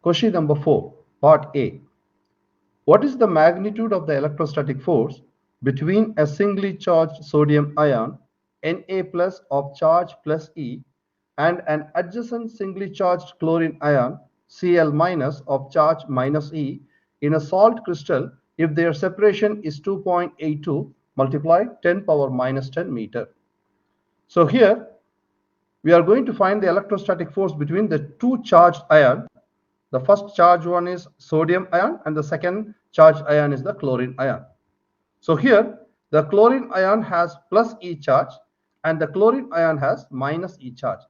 Question number 4, part A. What is the magnitude of the electrostatic force between a singly charged sodium ion Na plus of charge plus E and an adjacent singly charged chlorine ion Cl minus of charge minus E in a salt crystal if their separation is 2.82 multiplied 10 power minus 10 meter? So here we are going to find the electrostatic force between the two charged ions. The first charged one is sodium ion and the second charged ion is the chlorine ion. So here the chlorine ion has plus E charge and the chlorine ion has minus E charge.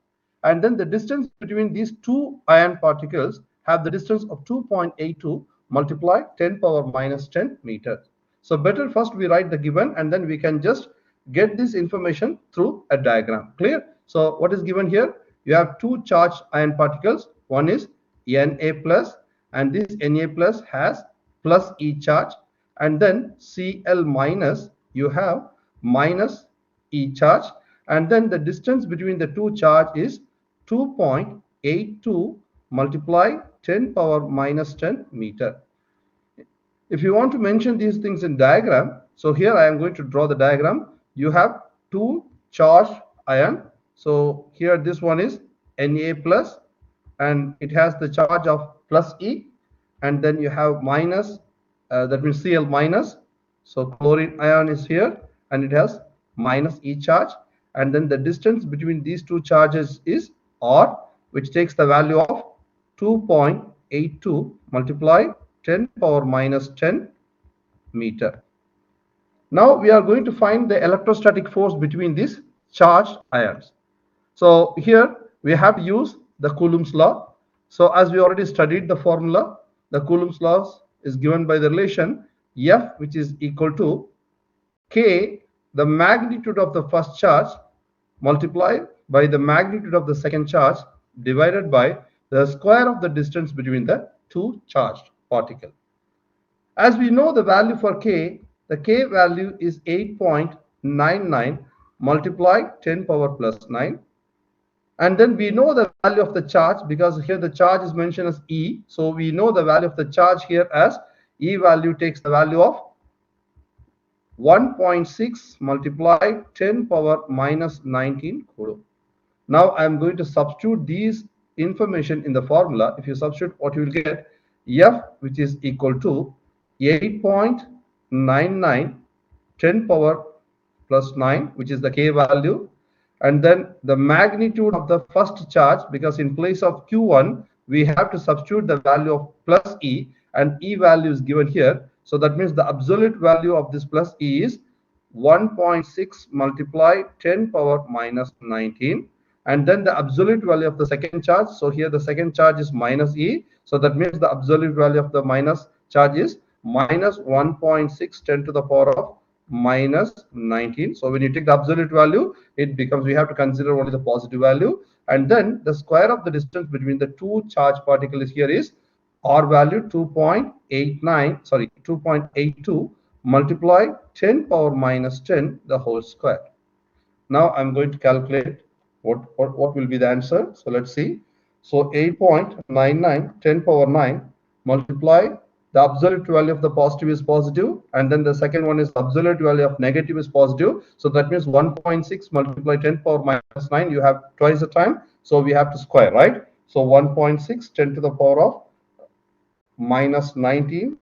And then the distance between these two ion particles have the distance of 2.82 multiply 10 power minus 10 meters. So better first we write the given and then we can just get this information through a diagram. Clear? So what is given here? You have two charged ion particles. One is Na plus and this Na plus has plus E charge, and then Cl minus you have minus E charge, and then the distance between the two charge is 2.82 multiply 10 power minus 10 meter. If you want to mention these things in diagram, so here I am going to draw the diagram. You have two charged ion. So here this one is Na plus and it has the charge of plus E, and then you have minus, that means Cl minus. So chlorine ion is here and it has minus E charge, and then the distance between these two charges is R, which takes the value of 2.82 multiply 10 power minus 10 meter. Now we are going to find the electrostatic force between these charged ions. So here we have to use the Coulomb's law. So as we already studied the formula, the Coulomb's law is given by the relation F, which is equal to K, the magnitude of the first charge, multiplied by the magnitude of the second charge, divided by the square of the distance between the two charged particles. As we know the value for K, the K value is 8.99 multiplied 10 power plus 9. And then we know the value of the charge because here the charge is mentioned as E. So we know the value of the charge here as E value takes the value of 1.6 multiplied 10 power minus 19 Coulomb. Now I am going to substitute these information in the formula. If you substitute, what you will get, F, which is equal to 8.99 10 power plus 9, which is the K value, and then the magnitude of the first charge, because in place of Q1 we have to substitute the value of plus E, and E value is given here. So that means the absolute value of this plus E is 1.6 multiply 10 power minus 19, and then the absolute value of the second charge. So here the second charge is minus E, so that means the absolute value of the minus charge is minus 1.6 10 to the power of minus 19. So when you take the absolute value, it becomes, we have to consider only the positive value, and then the square of the distance between the two charge particles here is R value 2.82 multiply 10 power minus 10 the whole square. Now I'm going to calculate what will be the answer. So let's see. So 8.99 10 power 9 multiply the absolute value of the positive is positive, and then the second one is absolute value of negative is positive. So that means 1.6 multiply 10 power minus 9, you have twice the time, so we have to square, right? So 1.6 10 to the power of minus 19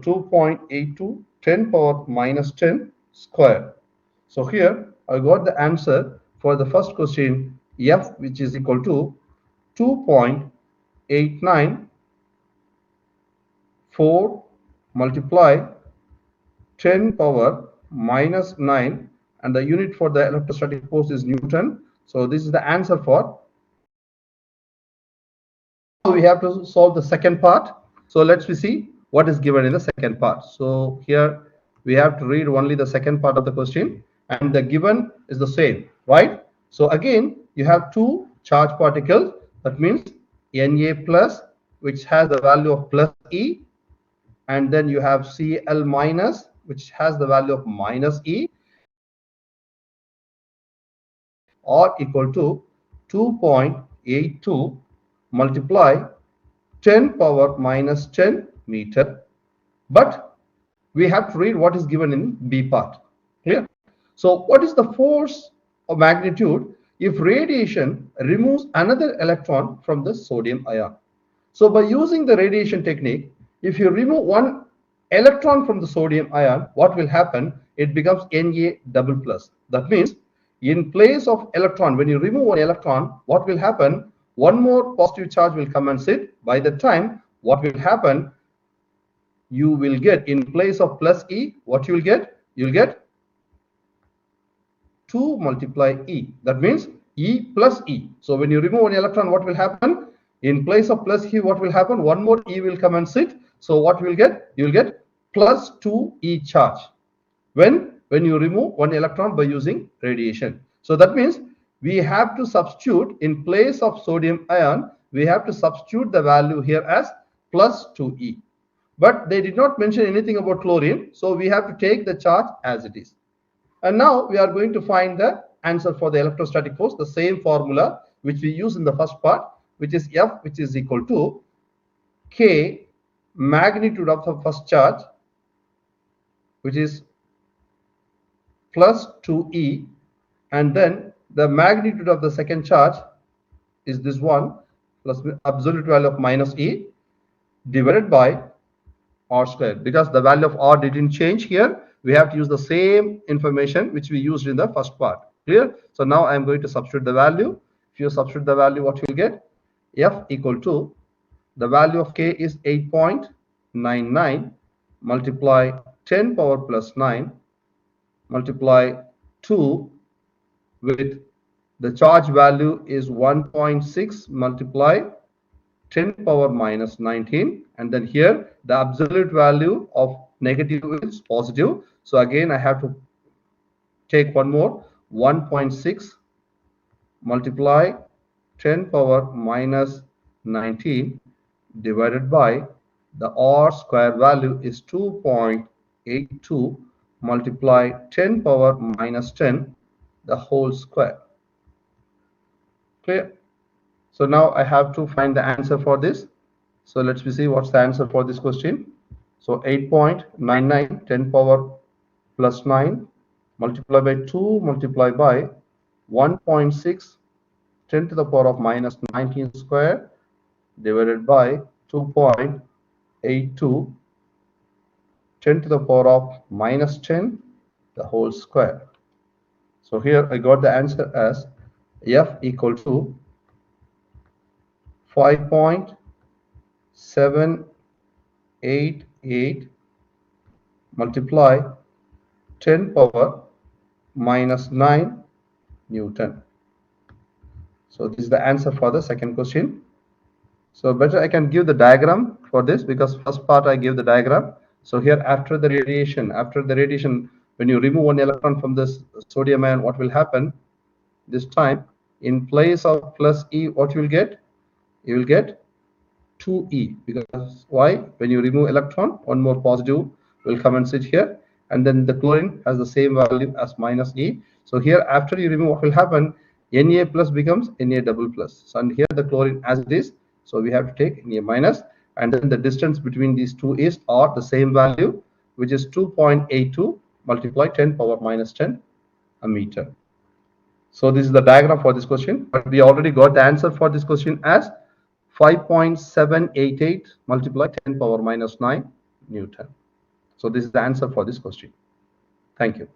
2.82 10 power minus 10 square. So here I got the answer for the first question, F, which is equal to 2.894 multiply 10 power minus 9, and the unit for the electrostatic force is Newton. So this is the answer for. So we have to solve the second part. So let's see what is given in the second part. So here we have to read only the second part of the question, and the given is the same, right? So again you have two charged particles, that means Na plus, which has the value of plus E, and then you have Cl minus, which has the value of minus E, or equal to 2.82 2.82 multiply 10 power minus 10 meter. But we have to read what is given in B part. Clear? So what is the force of magnitude if radiation removes another electron from the sodium ion? So by using the radiation technique, if you remove one electron from the sodium ion, what will happen? It becomes Na double plus. That means in place of electron, when you remove one electron, what will happen? One more positive charge will come and sit. By the time, what will happen? You will get, in place of plus E, what you will get? You will get 2 multiply E. That means E plus E. So when you remove an electron, what will happen? In place of plus E, what will happen? One more E will come and sit. So what you will get? You will get plus 2E charge when you remove one electron by using radiation. So that means we have to substitute, in place of sodium ion, we have to substitute the value here as plus 2E. But they did not mention anything about chlorine, so we have to take the charge as it is. And now we are going to find the answer for the electrostatic force, the same formula which we use in the first part, which is F, which is equal to K magnitude of the first charge, which is plus 2E, and then the magnitude of the second charge is this one, plus absolute value of minus E, divided by R squared. Because the value of R didn't change here, we have to use the same information which we used in the first part. Clear? So now I am going to substitute the value. If you substitute the value, what you will get? F equal to, the value of K is 8.99 multiply 10 power plus 9 multiply 2 with the charge value is 1.6 multiply 10 power minus 19, and then here the absolute value of negative is positive. So again I have to take one more, 1.6 multiply 10 power minus 19 divided by the R square value is 2.82 multiply 10 power minus 10 the whole square. Clear? So now I have to find the answer for this. So let's see what's the answer for this question. So 8.99 10 power plus 9 multiplied by 2 multiplied by 1.6 10 to the power of minus 19 square divided by 2.82 10 to the power of minus 10 the whole square. So here I got the answer as F equal to 5.788 multiply 10 power minus 9 Newton. So this is the answer for the second question. So better I can give the diagram for this, because first part I gave the diagram. So here after the radiation, when you remove one electron from this sodium ion, what will happen? This time, in place of plus E, what you will get? You will get 2E, because why? When you remove electron, one more positive will come and sit here, and then the chlorine has the same value as minus E. So here after you remove, what will happen? Na plus becomes Na double plus. So and here the chlorine as it is, so we have to take Na minus, and then the distance between these two is or the same value, which is 2.82 multiply 10 power minus 10 a meter. So this is the diagram for this question, but we already got the answer for this question as 5.788 multiply 10 power minus 9 Newton. So this is the answer for this question. Thank you.